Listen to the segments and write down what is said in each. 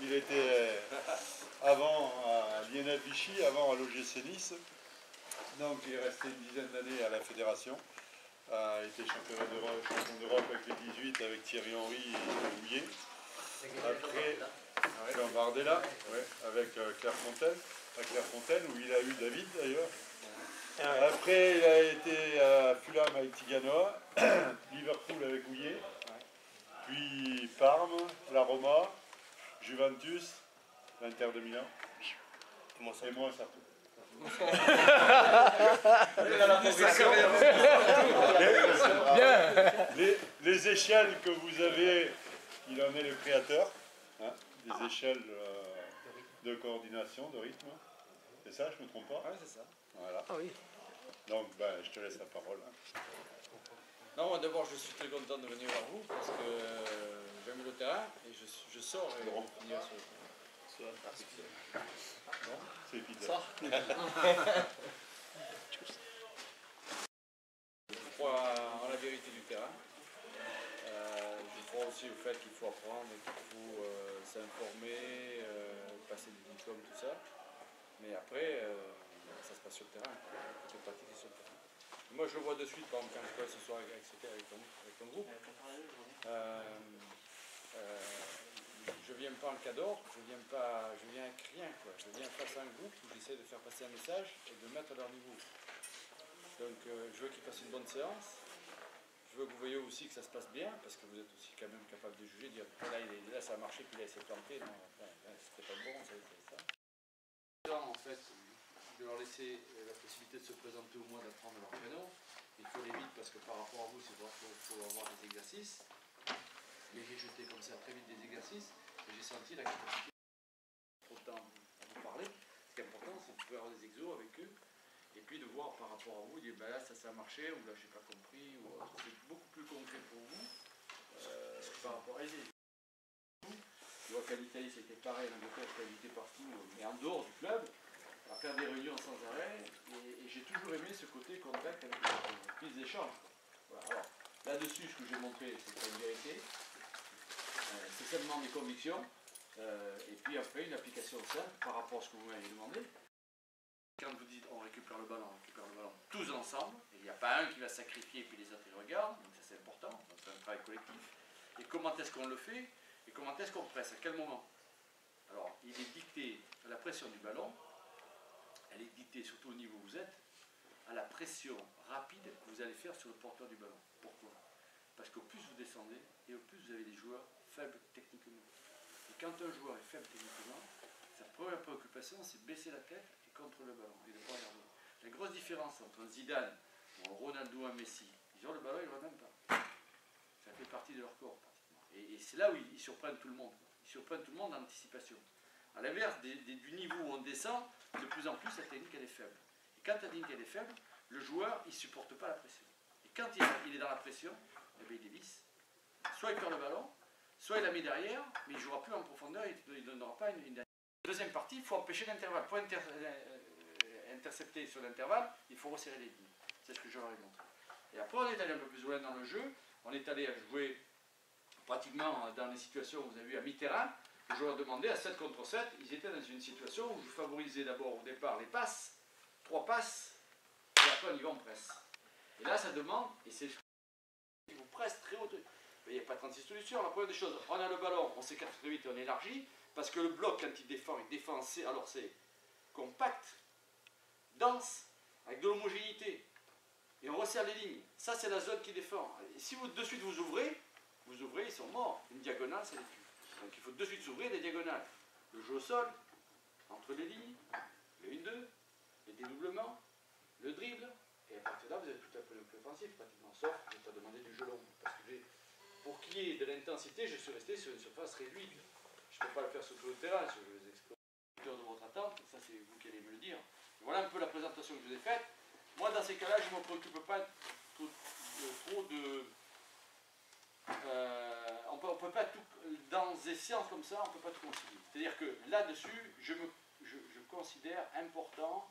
Il était avant à Lionel Vichy, avant à l'OGC Nice. Donc il est resté une dizaine d'années à la fédération. Il était champion d'Europe avec les 18 avec Thierry Henry et Houillet. Après, Jean Bardella, ouais, avec Clairefontaine, où il a eu David d'ailleurs. Après, il a été à Fulham avec Tiganoa, Liverpool avec Houillet, puis Parme, la Roma, Juventus, l'Inter de Milan, et moi, Sarto. Les échelles que vous avez, il en est le créateur, hein, des échelles de coordination, de rythme. C'est ça, je ne me trompe pas? Oui, c'est ça. Voilà. Ah oui. Donc, je te laisse la parole. Hein. Non, moi d'abord, je suis très content de venir vers vous parce que j'aime le terrain et je sors et on finit sur le terrain. C'est évident. Je crois en la vérité du terrain. Je crois aussi au fait qu'il faut apprendre et qu'il faut s'informer, passer des diplômes, tout ça. Mais après, ça se passe sur le terrain. Tout est pratiqué sur le terrain. Moi, je le vois de suite, par exemple, quand je passe ce soir avec ton groupe. Je viens pas en cadre, je viens avec rien, quoi. Je viens face à un groupe où j'essaie de faire passer un message et de mettre à leur niveau. Donc je veux qu'ils fassent une bonne séance. Je veux que vous voyez aussi que ça se passe bien, parce que vous êtes aussi quand même capable de juger, de dire là ça a marché, puis là il s'est planté, non, c'était pas bon, ça. En fait, de leur laisser la possibilité de se présenter au moins, d'apprendre leur prénom. Il faut les vite parce que par rapport à vous, il faut avoir des exercices. Mais j'ai jeté comme ça très vite des exercices et j'ai senti la capacité trop de temps à vous parler. Ce qui est important, c'est de pouvoir avoir des exos avec eux et puis de voir par rapport à vous, dire ben là ça a marché ou là je n'ai pas compris. C'est beaucoup plus concret pour vous par rapport à eux. Je vois qu'à l'Italie c'était pareil, l'Angleterre c'était invité partout, mais en dehors du club, à faire des réunions sans arrêt et j'ai toujours aimé ce côté contact avec les prises d'échange. Voilà. Alors là-dessus, ce que j'ai montré, c'est une vérité. C'est seulement mes convictions, et puis après une application simple par rapport à ce que vous m'avez demandé. Quand vous dites on récupère le ballon tous ensemble, il n'y a pas un qui va sacrifier et puis les autres ils regardent, donc ça c'est important, c'est un travail collectif. Et comment est-ce qu'on le fait? Et comment est-ce qu'on presse? À quel moment? Alors il est dicté à la pression du ballon, elle est dictée surtout au niveau où vous êtes, à la pression rapide que vous allez faire sur le porteur du ballon. Pourquoi? Parce qu'au plus vous descendez, et au plus vous avez des joueurs faibles techniquement. Et quand un joueur est faible techniquement, sa première préoccupation, c'est baisser la tête et contre le ballon, et de ne pas regarder. La grosse différence entre un Zidane, ou un Ronaldo, un Messi, ils ont le ballon, ils ne le voient même pas. Ça fait partie de leur corps, pratiquement. Et c'est là où ils surprennent tout le monde. Ils surprennent tout le monde en anticipation. À l'inverse du niveau où on descend, de plus en plus, la technique, elle est faible. Et quand la technique, elle est faible, le joueur, il ne supporte pas la pression. Et quand il est dans la pression, eh bien, il dévisse. Soit il perd le ballon, soit il l'a mis derrière, mais il ne jouera plus en profondeur, il ne donnera pas une dernière. Deuxième partie, il faut empêcher l'intervalle. Pour intercepter sur l'intervalle, il faut resserrer les lignes. C'est ce que je leur ai montré. Et après, on est allé un peu plus loin dans le jeu. On est allé jouer pratiquement dans les situations, vous avez vu, à mi-terrain. Je leur demandais à 7 contre 7, ils étaient dans une situation où je favorisais d'abord au départ les passes, 3 passes, et après on y va en presse. Et là, ça demande, et c'est ils vous pressent très haut. Il n'y a pas 36 solutions. La première des choses, on a le ballon, on s'écarte très vite et on élargit, parce que le bloc, quand il défend alors c'est compact, dense, avec de l'homogénéité. Et on resserre les lignes. Ça, c'est la zone qui défend. Et si vous, de suite, vous ouvrez, ils sont morts. Une diagonale, ça les tue. Donc il faut de suite s'ouvrir des diagonales. Le jeu au sol, entre les lignes, le 1-2, les dédoublements, le dribble, et à partir de là, vous avez tout un peu le plus offensif, pratiquement. Sauf que je t'ai demandé du jeu long. Parce que pour qu'il y ait de l'intensité, je suis resté sur une surface réduite. Je ne peux pas le faire sur tout le terrain, je vais les exploser de votre attente, ça c'est vous qui allez me le dire. Voilà un peu la présentation que je vous ai faite. Moi, dans ces cas-là, je ne me préoccupe pas trop de... on peut pas tout, dans des séances comme ça, on ne peut pas tout concilier. C'est-à-dire que là-dessus, je considère important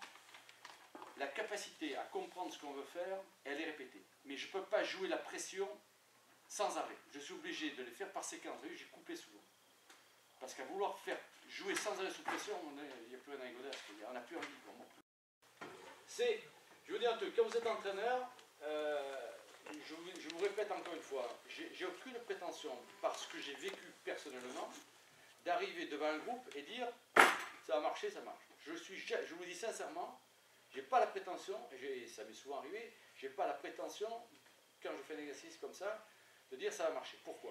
la capacité à comprendre ce qu'on veut faire, elle est répétée. Mais je ne peux pas jouer la pression sans arrêt. Je suis obligé de les faire par séquence. Vous voyez, j'ai coupé souvent. Parce qu'à vouloir faire jouer sans arrêt sous pression, il n'y a plus rien à rigoler, on n'a plus envie. Je veux dire un truc, quand vous êtes entraîneur, je vous répète encore une fois, j'ai aucune prétention, parce que j'ai vécu personnellement, d'arriver devant un groupe et dire ça va marcher, ça marche. Je vous dis sincèrement, j'ai pas la prétention, et ça m'est souvent arrivé, j'ai pas la prétention, quand je fais un exercice comme ça, de dire ça va marcher. Pourquoi ?